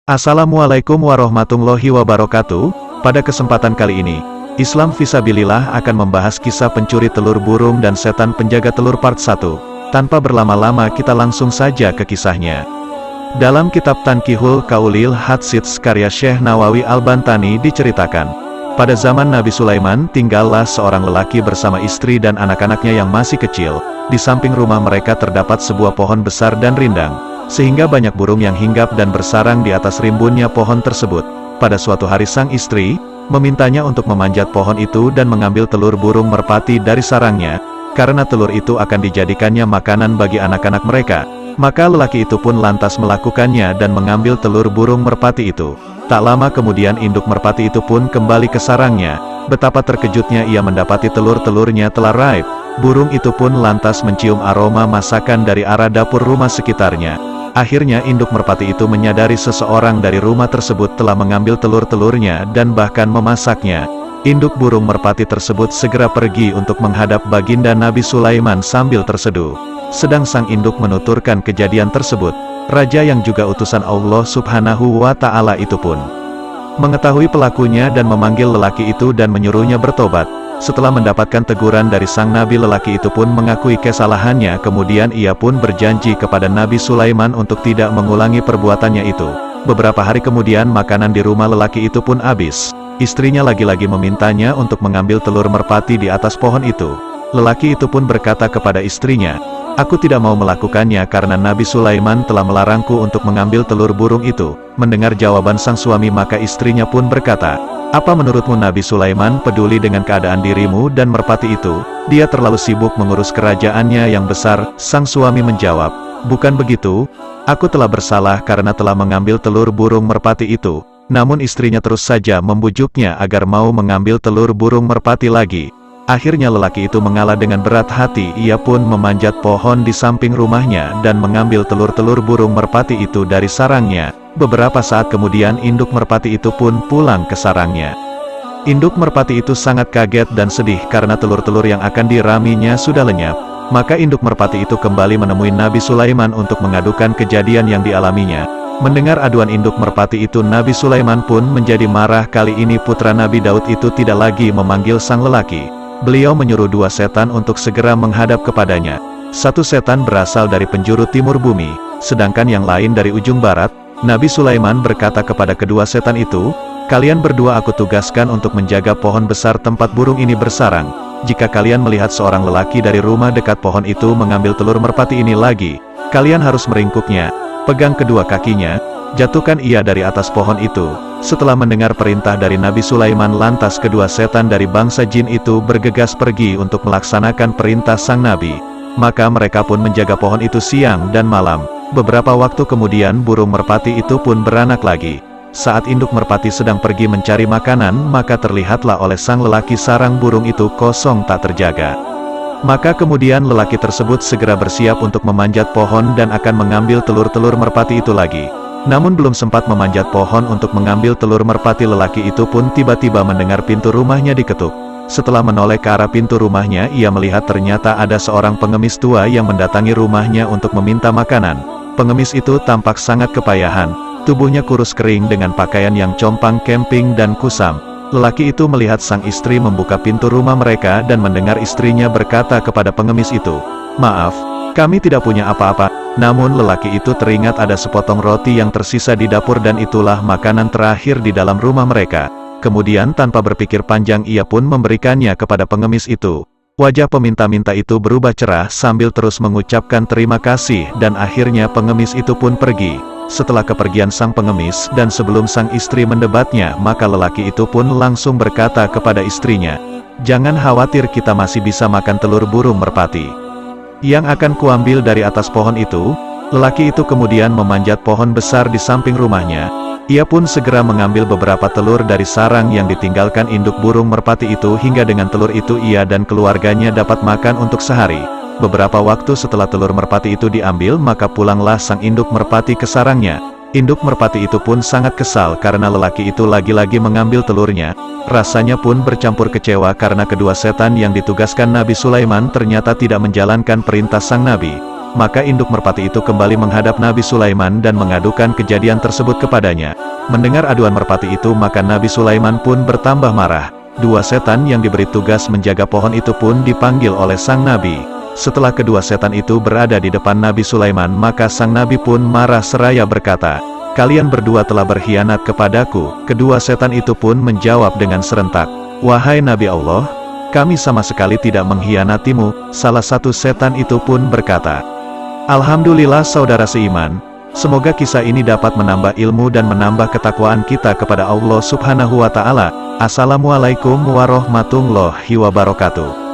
Assalamualaikum warahmatullahi wabarakatuh. Pada kesempatan kali ini, Islam Fisabilillah akan membahas kisah pencuri telur burung dan setan penjaga telur part 1. Tanpa berlama-lama kita langsung saja ke kisahnya. Dalam kitab Tankihul Qaulil Hadits karya Syekh Nawawi Al-Bantani diceritakan, pada zaman Nabi Sulaiman tinggallah seorang lelaki bersama istri dan anak-anaknya yang masih kecil. Di samping rumah mereka terdapat sebuah pohon besar dan rindang, sehingga banyak burung yang hinggap dan bersarang di atas rimbunnya pohon tersebut. Pada suatu hari sang istri memintanya untuk memanjat pohon itu dan mengambil telur burung merpati dari sarangnya, karena telur itu akan dijadikannya makanan bagi anak-anak mereka. Maka lelaki itu pun lantas melakukannya dan mengambil telur burung merpati itu. Tak lama kemudian induk merpati itu pun kembali ke sarangnya. Betapa terkejutnya ia mendapati telur-telurnya telah ripe. Burung itu pun lantas mencium aroma masakan dari arah dapur rumah sekitarnya. Akhirnya induk merpati itu menyadari seseorang dari rumah tersebut telah mengambil telur-telurnya dan bahkan memasaknya. Induk burung merpati tersebut segera pergi untuk menghadap baginda Nabi Sulaiman sambil terseduh. Sedang sang induk menuturkan kejadian tersebut, raja yang juga utusan Allah Subhanahu wa Ta'ala itu pun mengetahui pelakunya dan memanggil lelaki itu dan menyuruhnya bertobat. Setelah mendapatkan teguran dari sang nabi, lelaki itu pun mengakui kesalahannya. Kemudian ia pun berjanji kepada Nabi Sulaiman untuk tidak mengulangi perbuatannya itu. Beberapa hari kemudian makanan di rumah lelaki itu pun habis. Istrinya lagi-lagi memintanya untuk mengambil telur merpati di atas pohon itu. Lelaki itu pun berkata kepada istrinya, "Aku tidak mau melakukannya karena Nabi Sulaiman telah melarangku untuk mengambil telur burung itu." Mendengar jawaban sang suami, maka istrinya pun berkata, "Apa menurutmu Nabi Sulaiman peduli dengan keadaan dirimu dan merpati itu? Dia terlalu sibuk mengurus kerajaannya yang besar." Sang suami menjawab, "Bukan begitu, aku telah bersalah karena telah mengambil telur burung merpati itu." Namun istrinya terus saja membujuknya agar mau mengambil telur burung merpati lagi. Akhirnya lelaki itu mengalah dengan berat hati. Ia pun memanjat pohon di samping rumahnya dan mengambil telur-telur burung merpati itu dari sarangnya. Beberapa saat kemudian induk merpati itu pun pulang ke sarangnya. Induk merpati itu sangat kaget dan sedih karena telur-telur yang akan diraminya sudah lenyap. Maka induk merpati itu kembali menemui Nabi Sulaiman untuk mengadukan kejadian yang dialaminya. Mendengar aduan induk merpati itu, Nabi Sulaiman pun menjadi marah. Kali ini putra Nabi Daud itu tidak lagi memanggil sang lelaki. Beliau menyuruh dua setan untuk segera menghadap kepadanya. Satu setan berasal dari penjuru timur bumi, sedangkan yang lain dari ujung barat. Nabi Sulaiman berkata kepada kedua setan itu, "Kalian berdua aku tugaskan untuk menjaga pohon besar tempat burung ini bersarang. Jika kalian melihat seorang lelaki dari rumah dekat pohon itu mengambil telur merpati ini lagi, kalian harus meringkuknya, pegang kedua kakinya, jatuhkan ia dari atas pohon itu." Setelah mendengar perintah dari Nabi Sulaiman, lantas kedua setan dari bangsa jin itu bergegas pergi untuk melaksanakan perintah sang nabi. Maka mereka pun menjaga pohon itu siang dan malam. Beberapa waktu kemudian burung merpati itu pun beranak lagi. Saat induk merpati sedang pergi mencari makanan, maka terlihatlah oleh sang lelaki sarang burung itu kosong tak terjaga. Maka kemudian lelaki tersebut segera bersiap untuk memanjat pohon dan akan mengambil telur-telur merpati itu lagi. Namun belum sempat memanjat pohon untuk mengambil telur merpati, lelaki itu pun tiba-tiba mendengar pintu rumahnya diketuk. Setelah menoleh ke arah pintu rumahnya, ia melihat ternyata ada seorang pengemis tua yang mendatangi rumahnya untuk meminta makanan. Pengemis itu tampak sangat kepayahan, tubuhnya kurus kering dengan pakaian yang compang-camping dan kusam. Lelaki itu melihat sang istri membuka pintu rumah mereka dan mendengar istrinya berkata kepada pengemis itu, "Maaf, kami tidak punya apa-apa." Namun lelaki itu teringat ada sepotong roti yang tersisa di dapur dan itulah makanan terakhir di dalam rumah mereka. Kemudian tanpa berpikir panjang ia pun memberikannya kepada pengemis itu. Wajah peminta-minta itu berubah cerah sambil terus mengucapkan terima kasih dan akhirnya pengemis itu pun pergi. Setelah kepergian sang pengemis dan sebelum sang istri mendebatnya, maka lelaki itu pun langsung berkata kepada istrinya, "Jangan khawatir, kita masih bisa makan telur burung merpati yang akan kuambil dari atas pohon itu." Lelaki itu kemudian memanjat pohon besar di samping rumahnya. Ia pun segera mengambil beberapa telur dari sarang yang ditinggalkan induk burung merpati itu, hingga dengan telur itu ia dan keluarganya dapat makan untuk sehari. Beberapa waktu setelah telur merpati itu diambil, maka pulanglah sang induk merpati ke sarangnya. Induk merpati itu pun sangat kesal karena lelaki itu lagi-lagi mengambil telurnya. Rasanya pun bercampur kecewa karena kedua setan yang ditugaskan Nabi Sulaiman ternyata tidak menjalankan perintah sang nabi. Maka induk merpati itu kembali menghadap Nabi Sulaiman dan mengadukan kejadian tersebut kepadanya. Mendengar aduan merpati itu maka Nabi Sulaiman pun bertambah marah. Dua setan yang diberi tugas menjaga pohon itu pun dipanggil oleh sang Nabi. Setelah kedua setan itu berada di depan Nabi Sulaiman maka sang Nabi pun marah seraya berkata, "Kalian berdua telah berkhianat kepadaku." Kedua setan itu pun menjawab dengan serentak, "Wahai Nabi Allah, kami sama sekali tidak mengkhianatimu." Salah satu setan itu pun berkata, "Alhamdulillah saudara seiman, semoga kisah ini dapat menambah ilmu dan menambah ketakwaan kita kepada Allah Subhanahu wa Ta'ala. Assalamualaikum warahmatullahi wabarakatuh."